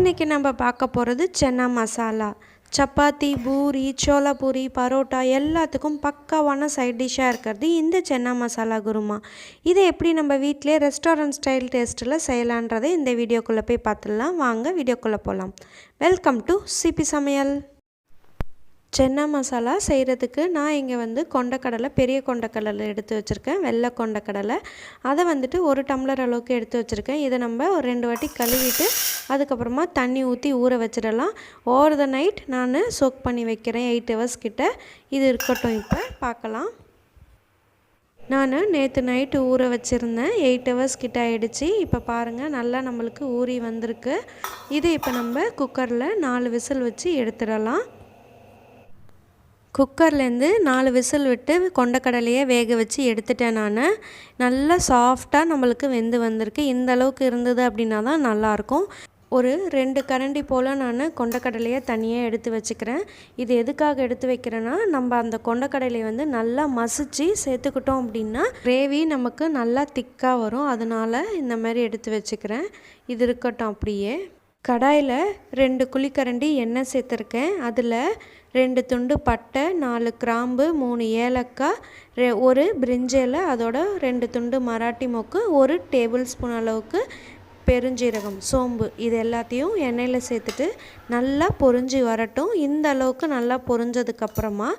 இன்றைக்கி நம்ம பார்க்க போகிறது சன்னா மசாலா. சப்பாத்தி, பூரி, சோளா பூரி, பரோட்டா எல்லாத்துக்கும் பக்காவான சைட் டிஷ்ஷாக இருக்கிறது இந்த சன்னா மசாலா குருமா. இதை எப்படி நம்ம வீட்டிலே ரெஸ்டாரண்ட் ஸ்டைல் டேஸ்ட்டில் செய்யலான்றதை இந்த வீடியோக்குள்ளே போய் பார்த்துடலாம். வாங்க வீடியோக்குள்ளே போகலாம். வெல்கம் டு சிபி சமையல். சன்னா மசாலா செய்கிறதுக்கு நான் இங்கே கொண்டக்கடலை, பெரிய கொண்டக்கடலை எடுத்து வச்சுருக்கேன். வெள்ளை கொண்டக்கடலை அதை ஒரு டம்ளர் அளவுக்கு எடுத்து வச்சுருக்கேன். இதை நம்ம ஒரு 2 வாட்டி கழுவிட்டு அதுக்கப்புறமா தண்ணி ஊற்றி ஊற வச்சிடலாம். ஓவர் த நைட் நான் சோக் பண்ணி வைக்கிறேன் 8 ஹவர்ஸ் கிட்ட. இது இருக்கட்டும். இப்போ பார்க்கலாம். நான் நேற்று நைட்டு ஊற வச்சுருந்தேன். 8 ஹவர்ஸ் கிட்ட ஆகிடுச்சு. இப்போ பாருங்கள், நல்லா நம்மளுக்கு ஊறி வந்திருக்கு. இது இப்போ நம்ம குக்கரில் 4 விசில் வச்சு எடுத்துடலாம். குக்கர்லேருந்து 4 விசில் விட்டு கொண்டக்கடலையை வேக வச்சு எடுத்துட்டேன். நான் நல்லா சாஃப்டாக நம்மளுக்கு வெந்து வந்திருக்கு. இந்த அளவுக்கு இருந்தது அப்படின்னா தான் நல்லாயிருக்கும். ஒரு 2 கரண்டி போல் நான் கொண்டக்கடலையை தனியாக எடுத்து வச்சுக்கிறேன். இது எதுக்காக எடுத்து வைக்கிறேன்னா, நம்ம அந்த கொண்டக்கடலையை நல்லா மசிச்சு சேர்த்துக்கிட்டோம் அப்படின்னா கிரேவி நமக்கு நல்லா திக்காக வரும். அதனால் இந்த மாதிரி எடுத்து வச்சுக்கிறேன். இது இருக்கட்டும். அப்படியே கடாயில் 2 குழிக்கரண்டி எண்ணெய் சேர்த்துருக்கேன். அதில் 2 துண்டு பட்டை, 4 கிராம்பு, 3 ஏலக்காய், 1 பிரிஞ்சி இலை, அதோட 2 துண்டு மராட்டி மொக்கு, 1 டேபிள் ஸ்பூன் அளவுக்கு பெருஞ்சீரகம், சோம்பு, இது எல்லாத்தையும் எண்ணெயில் சேர்த்துட்டு நல்லா பொரிஞ்சு வரட்டும். இந்த அளவுக்கு நல்லா பொரிஞ்சதுக்கப்புறமா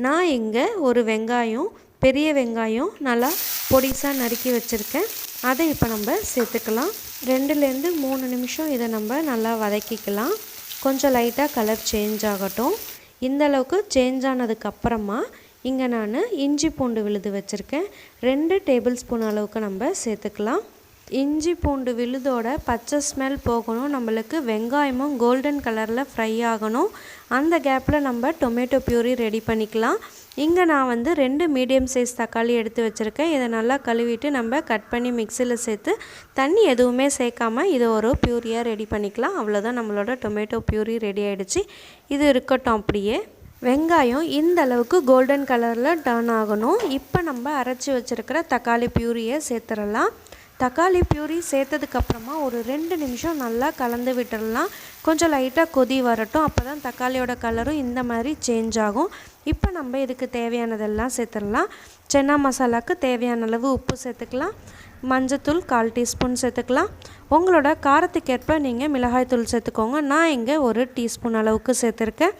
நான் இங்கே ஒரு வெங்காயம், பெரிய வெங்காயம் நல்லா பொடிசாக நறுக்கி வச்சுருக்கேன். அதை இப்போ நம்ம சேர்த்துக்கலாம். 2லேருந்து 3 நிமிஷம் இதை நம்ம நல்லா வதக்கிக்கலாம். கொஞ்சம் லைட்டாக கலர் சேஞ்ச் ஆகட்டும். இந்த அளவுக்கு சேஞ்ச் ஆனதுக்கப்புறமா இங்கே நான் இஞ்சி பூண்டு விழுது வச்சுருக்கேன். 2 டேபிள் ஸ்பூன் அளவுக்கு நம்ம சேர்த்துக்கலாம். இஞ்சி பூண்டு விழுதோட பச்சை ஸ்மெல் போகணும். நம்மளுக்கு வெங்காயமும் கோல்டன் கலரில் ஃப்ரை ஆகணும். அந்த கேப்பில் நம்ம டொமேட்டோ பியூரி ரெடி பண்ணிக்கலாம். இங்கே நான் 2 மீடியம் சைஸ் தக்காளி எடுத்து வச்சுருக்கேன். இதை நல்லா கழுவிட்டு நம்ம கட் பண்ணி மிக்சியில் சேர்த்து தண்ணி எதுவுமே சேர்க்காமல் இதை ஒரு பியூரியாக ரெடி பண்ணிக்கலாம். அவ்வளோதான், நம்மளோட டொமேட்டோ பியூரி ரெடி ஆகிடுச்சு. இது இருக்கட்டும். அப்படியே வெங்காயம் இந்த அளவுக்கு கோல்டன் கலரில் டர்ன் ஆகணும். இப்போ நம்ம அரைச்சி வச்சுருக்கிற தக்காளி பியூரியை சேர்த்துடலாம். தக்காளி பியூரி சேர்த்ததுக்கப்புறமா ஒரு 2 நிமிஷம் நல்லா கலந்து விட்டுடலாம். கொஞ்சம் லைட்டாக கொதி வரட்டும். அப்போ தான் தக்காளியோட கலரும் இந்த மாதிரி சேஞ்ச் ஆகும். இப்போ நம்ம இதுக்கு தேவையானதெல்லாம் சேர்த்துடலாம். சன்னா மசாலாவுக்கு தேவையான அளவு உப்பு சேர்த்துக்கலாம். மஞ்சத்தூள் 1/4 டீஸ்பூன் சேர்த்துக்கலாம். உங்களோட காரத்துக்கேற்ப நீங்கள் மிளகாய்த்தூள் சேர்த்துக்கோங்க. நான் இங்கே 1 டீஸ்பூன் அளவுக்கு சேர்த்துருக்கேன்.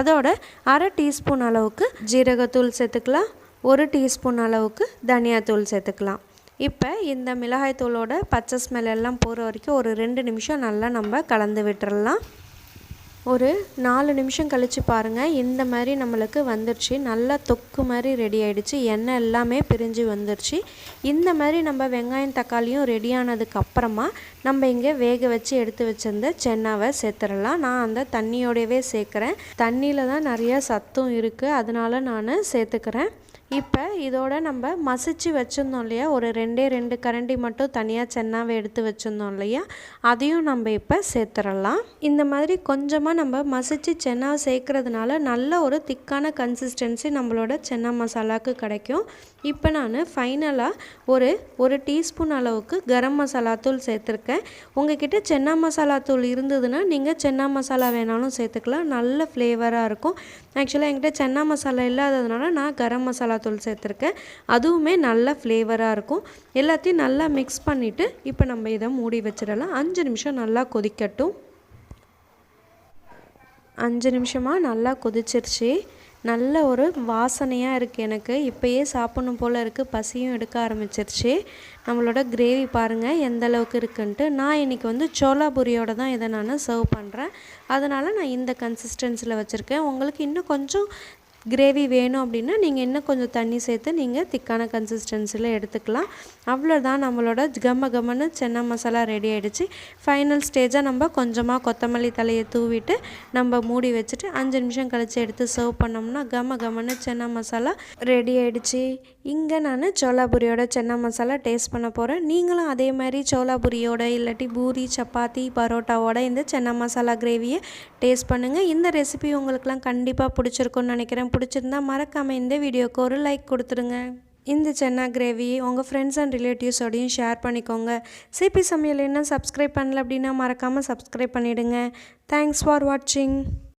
அதோட 1/2 டீஸ்பூன் அளவுக்கு ஜீரகத்தூள் சேர்த்துக்கலாம். 1 டீஸ்பூன் அளவுக்கு தனியாத்தூள் சேர்த்துக்கலாம். இப்போ இந்த மிளகாய்த்தூளோட பச்சை ஸ்மெல் எல்லாம் போகிற வரைக்கும் ஒரு 2 நிமிஷம் நல்லா நம்ம கலந்து விட்டுறலாம். ஒரு 4 நிமிஷம் கழித்து பாருங்கள், இந்த மாதிரி நம்மளுக்கு வந்துடுச்சு. நல்லா தொக்கு மாதிரி ரெடி ஆகிடுச்சு. எண்ணெய் எல்லாமே பிரிஞ்சு வந்துடுச்சு. இந்த மாதிரி நம்ம வெங்காயம் தக்காளியும் ரெடி ஆனதுக்கப்புறமா நம்ம இங்கே வேக வச்சு எடுத்து வச்சிருந்த சென்னாவை சேர்த்துடலாம். நான் அந்த தண்ணியோடவே சேர்க்குறேன். தண்ணியில் தான் நிறையா சத்தும் இருக்குது, அதனால நான் சேர்த்துக்கிறேன். இப்போ இதோட நம்ம மசிச்சு வச்சுருந்தோம் இல்லையா, ஒரு 2 கரண்டி மட்டும் தனியாக சென்னாவை எடுத்து வச்சுருந்தோம் இல்லையா, அதையும் நம்ம இப்போ சேர்த்துடலாம். இந்த மாதிரி கொஞ்சமாக நம்ம மசிச்சு சென்னாவை சேர்க்குறதுனால நல்ல ஒரு திக்கான கன்சிஸ்டன்சி நம்மளோட சன்னா மசாலாவுக்கு கிடைக்கும். இப்போ நான் ஃபைனலாக ஒரு டீஸ்பூன் அளவுக்கு கரம் மசாலா தூள் சேர்த்துருக்கேன். உங்கள்கிட்ட சன்னா மசாலா தூள் இருந்ததுன்னா நீங்கள் சன்னா மசாலா வேணாலும் சேர்த்துக்கலாம். நல்ல ஃப்ளேவராக இருக்கும். ஆக்சுவலாக என்கிட்ட சன்னா மசாலா இல்லாததுனால நான் கரம் மசாலா தூள் சேர்த்துருக்கேன். அதுவுமே நல்ல ஃப்ளேவராக இருக்கும். எல்லாத்தையும் நல்லா மிக்ஸ் பண்ணிவிட்டு இப்போ நம்ம இதை மூடி வச்சிடலாம். 5 நிமிஷம் நல்லா கொதிக்கட்டும். 5 நிமிஷமாக நல்லா கொதிச்சிருச்சு. நல்ல ஒரு வாசனையாக இருக்குது. எனக்கு இப்போயே சாப்பிடணும் போல் இருக்குது. பசியும் எடுக்க ஆரம்பிச்சிருச்சு. நம்மளோட கிரேவி பாருங்கள் எந்த அளவுக்கு இருக்குன்ட்டு. நான் இன்றைக்கி சோளா பூரியோட தான் இதை நான் சர்வ் பண்ணுறேன். அதனால் நான் இந்த கன்சிஸ்டன்சியில் வச்சுருக்கேன். உங்களுக்கு இன்னும் கொஞ்சம் கிரேவி வேணும் அப்படின்னா நீங்கள் இன்னும் கொஞ்சம் தண்ணி சேர்த்து நீங்கள் திக்கான கன்சிஸ்டன்சியில் எடுத்துக்கலாம். அவ்வளோதான், நம்மளோட கம்மன்னு சன்னா மசாலா ரெடி ஆகிடுச்சு. ஃபைனல் ஸ்டேஜாக நம்ம கொஞ்சமாக கொத்தமல்லி தலையை தூவிட்டு நம்ம மூடி வச்சுட்டு 5 நிமிஷம் கழித்து எடுத்து சர்வ் பண்ணோம்னா கம்மன்னு சன்னா மசாலா ரெடி ஆகிடுச்சு. இங்கே நான் சோளாபூரியோட சன்னா மசாலா டேஸ்ட் பண்ண போகிறேன். நீங்களும் அதே மாதிரி சோளாபூரியோட இல்லாட்டி பூரி, சப்பாத்தி, பரோட்டாவோட இந்த சன்னா மசாலா கிரேவியை டேஸ்ட் பண்ணுங்கள். இந்த ரெசிபி உங்களுக்குலாம் கண்டிப்பாக பிடிச்சிருக்குன்னு நினைக்கிறேன். பிடிச்சிருந்தா மறக்காமல் இந்த வீடியோக்கு ஒரு லைக் கொடுத்துருங்க. இந்த சன்னா கிரேவி உங்கள் ஃப்ரெண்ட்ஸ் அண்ட் ரிலேட்டிவ்ஸோடையும் ஷேர் பண்ணிக்கோங்க. சிபி சமையல் இன்னும் சப்ஸ்கிரைப் பண்ணல அப்படின்னா மறக்காமல் சப்ஸ்கிரைப் பண்ணிவிடுங்க. தேங்க்ஸ் ஃபார் வாட்சிங்.